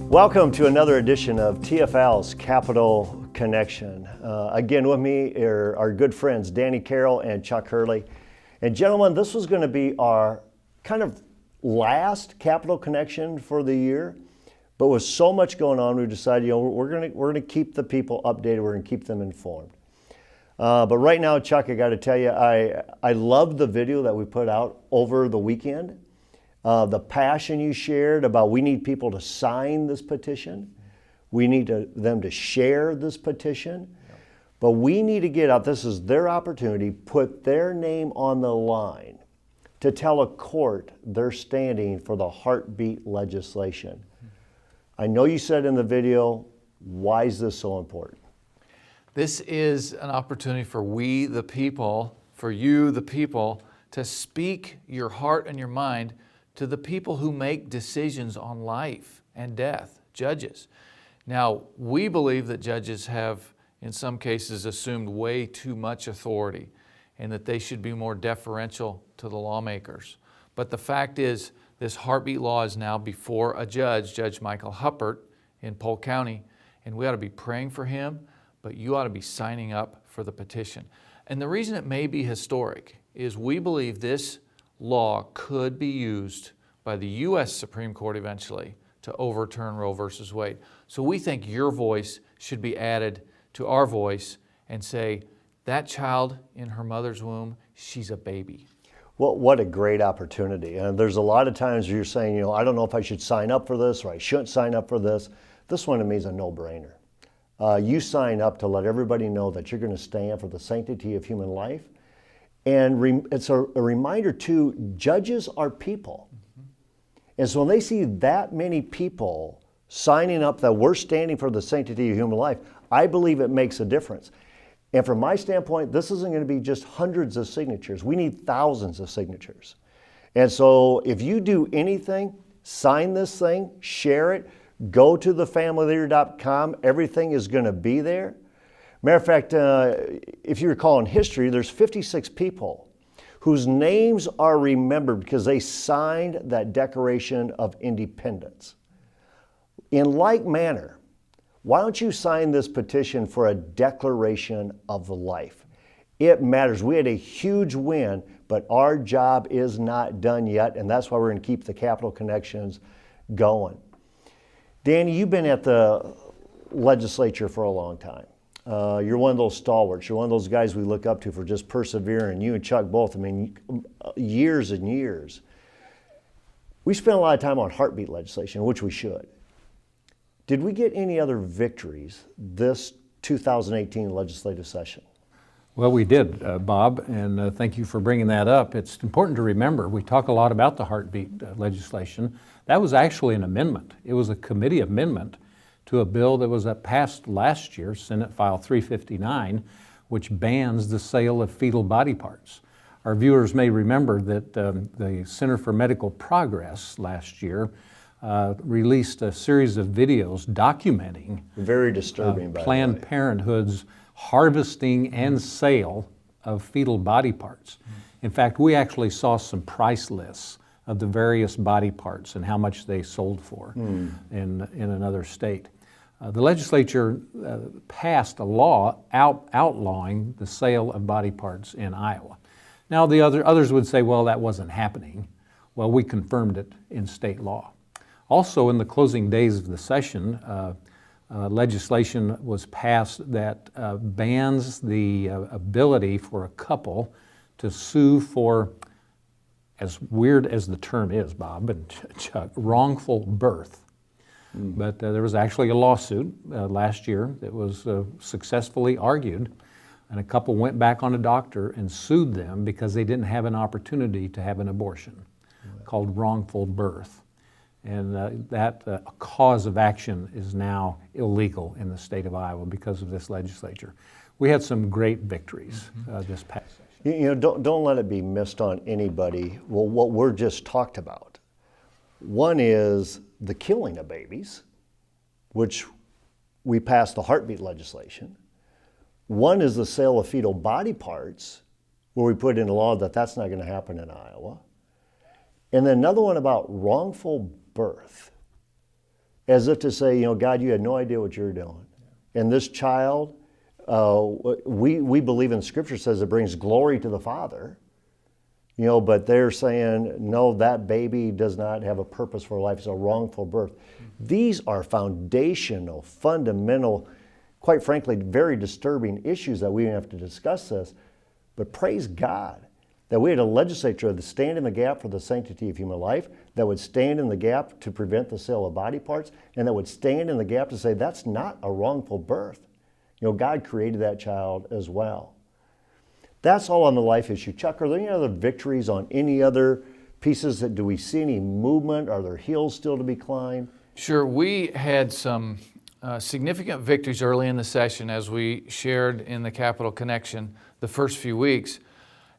Welcome to another edition of TFL's Capital Connection. Again with me are our good friends Danny Carroll and Chuck Hurley. And gentlemen, this was going to be our kind of last Capital Connection for the year. But with so much going on, we decided, we're going to keep the people updated. We're going to keep them informed. But right now, Chuck, I got to tell you, I loved the video that we put out over the weekend. The passion you shared about we need people to sign this petition. We need them to share this petition. Yep. But we need to get out, this is their opportunity, put their name on the line to tell a court they're standing for the heartbeat legislation. I know you said in the video, why is this so important? This is an opportunity for we, the people, for you, the people, to speak your heart and your mind to the people who make decisions on life and death, judges. Now, we believe that judges have, in some cases, assumed way too much authority and that they should be more deferential to the lawmakers. But the fact is, this heartbeat law is now before a judge, Judge Michael Huppert in Polk County, and we ought to be praying for him, but you ought to be signing up for the petition. And the reason it may be historic is we believe this law could be used by the U.S. Supreme Court eventually to overturn Roe versus Wade. So we think your voice should be added to our voice and say, that child in her mother's womb, she's a baby. Well, what a great opportunity. And there's a lot of times you're saying, I don't know if I should sign up for this or I shouldn't sign up for this. This one to me is a no-brainer. You sign up to let everybody know that you're going to stand for the sanctity of human life. And it's a reminder too, judges are people. And so when they see that many people signing up that we're standing for the sanctity of human life, I believe it makes a difference. And from my standpoint, this isn't going to be just hundreds of signatures. We need thousands of signatures. And so if you do anything, sign this thing, share it, go to thefamilyleader.com. Everything is going to be there. Matter of fact, if you recall in history, there's 56 people whose names are remembered because they signed that Declaration of Independence. In like manner, why don't you sign this petition for a declaration of life? It matters. We had a huge win, but our job is not done yet, and that's why we're going to keep the Capital Connections going. Danny, you've been at the legislature for a long time. You're one of those stalwarts. You're one of those guys we look up to for just persevering. You and Chuck both, years and years. We spent a lot of time on heartbeat legislation, which we should. Did we get any other victories this 2018 legislative session? Well, we did, Bob, and thank you for bringing that up. It's important to remember, we talk a lot about the heartbeat legislation. That was actually an amendment. It was a committee amendment to a bill that was passed last year, Senate File 359, which bans the sale of fetal body parts. Our viewers may remember that the Center for Medical Progress last year released a series of videos documenting very disturbing Planned Parenthood's harvesting and sale of fetal body parts. In fact, we actually saw some price lists of the various body parts and how much they sold for in another state. The legislature passed a law outlawing the sale of body parts in Iowa. Now the others would say, well, that wasn't happening. Well, we confirmed it in state law. Also, in the closing days of the session, legislation was passed that bans the ability for a couple to sue for, as weird as the term is, Bob and Chuck, wrongful birth. But there was actually a lawsuit last year that was successfully argued, and a couple went back on a doctor and sued them because they didn't have an opportunity to have an abortion, called wrongful birth. And that cause of action is now illegal in the state of Iowa because of this legislature. We had some great victories this past session. Don't let it be missed on anybody. Well, what we're just talked about. One is the killing of babies, which we passed the heartbeat legislation. One is the sale of fetal body parts, where we put in a law that that's not going to happen in Iowa. And then another one about wrongful birth. as if to say, God, you had no idea what you're doing. And this child, we believe in Scripture says it brings glory to the Father, but they're saying, no, that baby does not have a purpose for life. It's a wrongful birth. These are foundational, fundamental, quite frankly, very disturbing issues that we have to discuss this. But praise God that we had a legislature that stand in the gap for the sanctity of human life, that would stand in the gap to prevent the sale of body parts, and that would stand in the gap to say that's not a wrongful birth. God created that child as well. That's all on the life issue. Chuck, are there any other victories on any other pieces? Do we see any movement? Are there hills still to be climbed? Sure. We had some significant victories early in the session, as we shared in the Capital Connection the first few weeks.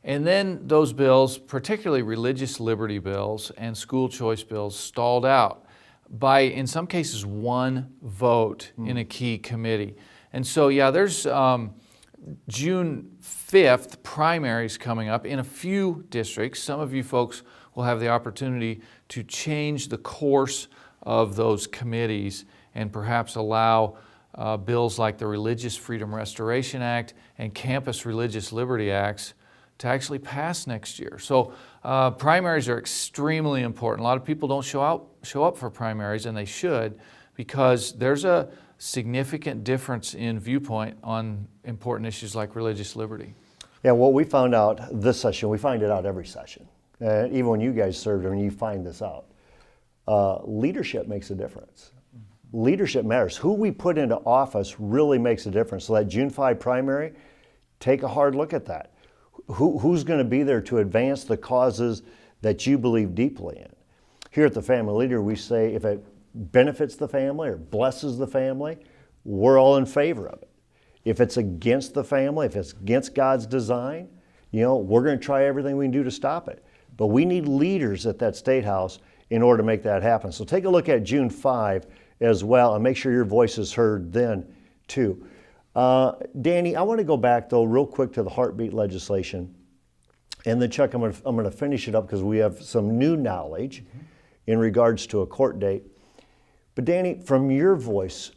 And then those bills, particularly religious liberty bills and school choice bills, stalled out by, in some cases, one vote in a key committee. And so, there's June 5th primaries coming up in a few districts. Some of you folks will have the opportunity to change the course of those committees and perhaps allow bills like the Religious Freedom Restoration Act and Campus Religious Liberty Acts to actually pass next year. So primaries are extremely important. A lot of people don't show up for primaries, and they should, because there's a significant difference in viewpoint on important issues like religious liberty. Yeah, what we found out this session, we find it out every session. Even when you guys served, you find this out. Leadership makes a difference. Leadership matters. Who we put into office really makes a difference. So that June 5 primary, take a hard look at that. Who's going to be there to advance the causes that you believe deeply in? Here at the Family Leader, we say if it benefits the family or blesses the family, we're all in favor of it. If it's against the family, if it's against God's design, we're going to try everything we can do to stop it. But we need leaders at that State House in order to make that happen. So take a look at June 5 as well, and make sure your voice is heard then too. Danny, I want to go back though real quick to the heartbeat legislation. And then Chuck, I'm going to finish it up because we have some new knowledge in regards to a court date. But Danny, from your voice,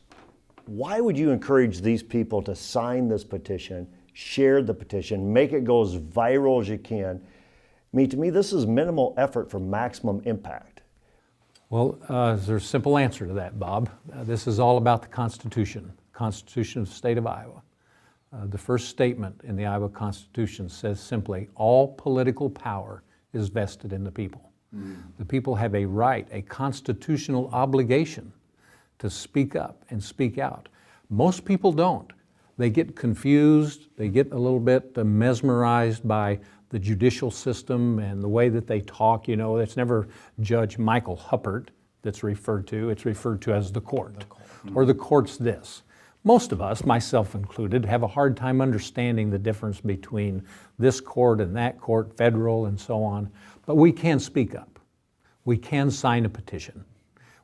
why would you encourage these people to sign this petition, share the petition, make it go as viral as you can? To me, this is minimal effort for maximum impact. Well, there's a simple answer to that, Bob. This is all about the Constitution of the state of Iowa. The first statement in the Iowa Constitution says simply, all political power is vested in the people. The people have a right, a constitutional obligation to speak up and speak out. Most people don't. They get confused, they get a little bit mesmerized by the judicial system and the way that they talk. It's never Judge Michael Huppert that's referred to. It's referred to as the court. Or the court's this. Most of us, myself included, have a hard time understanding the difference between this court and that court, federal and so on. But we can speak up. We can sign a petition.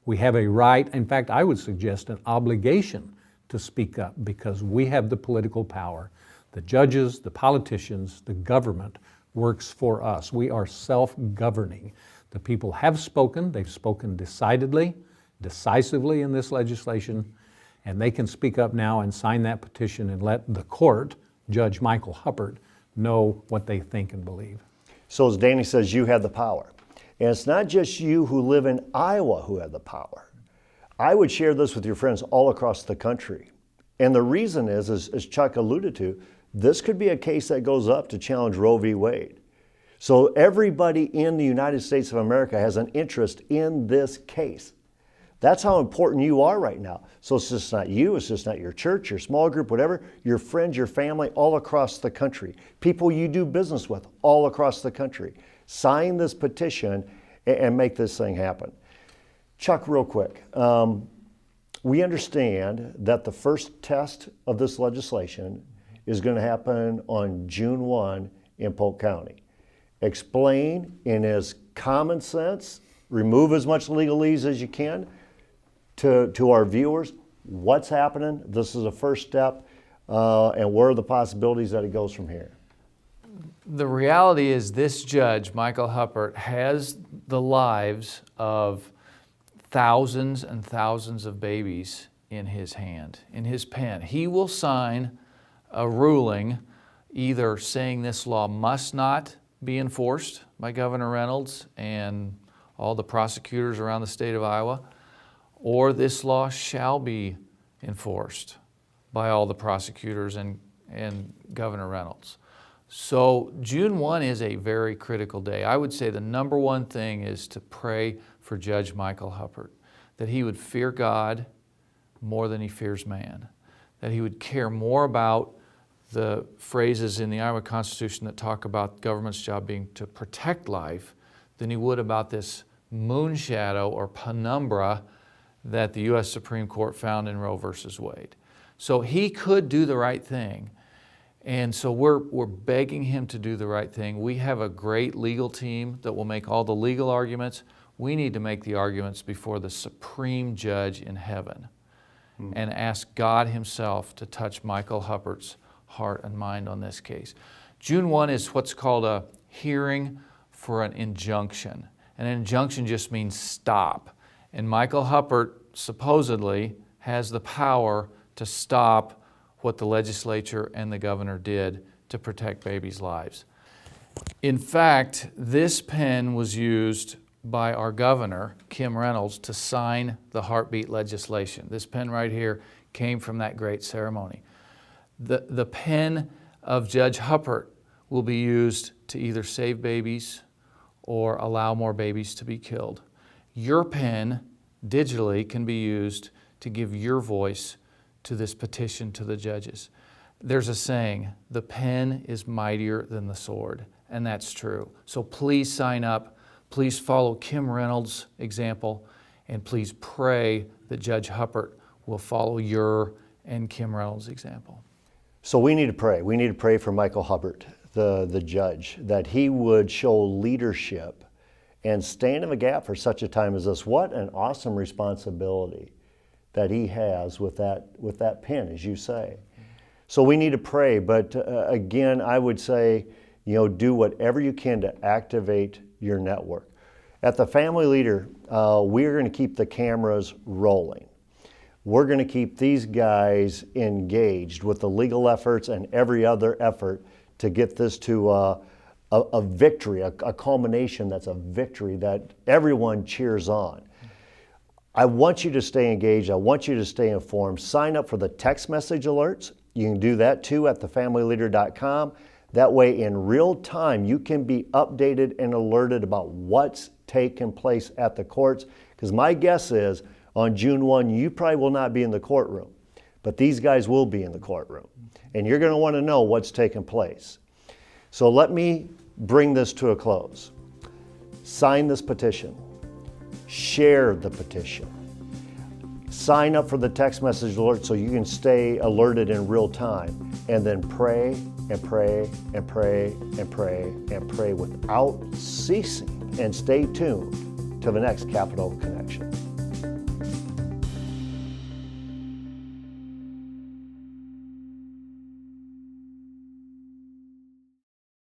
We have a right, in fact, I would suggest an obligation to speak up because we have the political power. The judges, the politicians, the government works for us. We are self-governing. The people have spoken. They've spoken decisively in this legislation, and they can speak up now and sign that petition and let the court, Judge Michael Huppert, know what they think and believe. So as Danny says, you have the power. And it's not just you who live in Iowa who have the power. I would share this with your friends all across the country. And the reason is, as Chuck alluded to, this could be a case that goes up to challenge Roe v. Wade. So everybody in the United States of America has an interest in this case. That's how important you are right now. So it's just not you, it's just not your church, your small group, whatever, your friends, your family, all across the country. People you do business with all across the country. Sign this petition and make this thing happen. Chuck, real quick. We understand that the first test of this legislation is going to happen on June 1 in Polk County. Explain in as common sense, remove as much legalese as you can to our viewers what's happening. This is a first step, and what are the possibilities that it goes from here? The reality is this judge, Michael Huppert, has the lives of thousands and thousands of babies in his hand, in his pen. He will sign a ruling either saying this law must not be enforced by Governor Reynolds and all the prosecutors around the state of Iowa, or this law shall be enforced by all the prosecutors and Governor Reynolds. So June 1 is a very critical day. I would say the number one thing is to pray for Judge Michael Huppert, that he would fear God more than he fears man, that he would care more about the phrases in the Iowa Constitution that talk about government's job being to protect life than he would about this moonshadow or penumbra that the U.S. Supreme Court found in Roe versus Wade. So he could do the right thing. And so we're begging him to do the right thing. We have a great legal team that will make all the legal arguments. We need to make the arguments before the supreme judge in heaven and ask God himself to touch Michael Huppert's heart and mind on this case. June 1 is what's called a hearing for an injunction. An injunction just means stop. And Michael Huppert supposedly has the power to stop what the legislature and the governor did to protect babies' lives. In fact, this pen was used by our governor, Kim Reynolds, to sign the heartbeat legislation. This pen right here came from that great ceremony. The pen of Judge Huppert will be used to either save babies or allow more babies to be killed. Your pen digitally can be used to give your voice to this petition to the judges. There's a saying, the pen is mightier than the sword, and that's true. So please sign up, please follow Kim Reynolds' example, and please pray that Judge Huppert will follow your and Kim Reynolds' example. So we need to pray. We need to pray for Michael Huppert, the judge, that he would show leadership and stand in the gap for such a time as this. What an awesome responsibility that he has with that pen, as you say. So we need to pray, but again, I would say, do whatever you can to activate your network. At the Family Leader, we're going to keep the cameras rolling. We're going to keep these guys engaged with the legal efforts and every other effort to get this to a victory, a culmination that's a victory that everyone cheers on. I want you to stay engaged. I want you to stay informed. Sign up for the text message alerts. You can do that too at thefamilyleader.com. That way, in real time, you can be updated and alerted about what's taking place at the courts. Because my guess is on June 1, you probably will not be in the courtroom, but these guys will be in the courtroom. And you're going to want to know what's taking place. So let me bring this to a close. Sign this petition. Share the petition. Sign up for the text message alert so you can stay alerted in real time. And then pray and pray and pray and pray and pray without ceasing. And stay tuned to the next Capital Connection.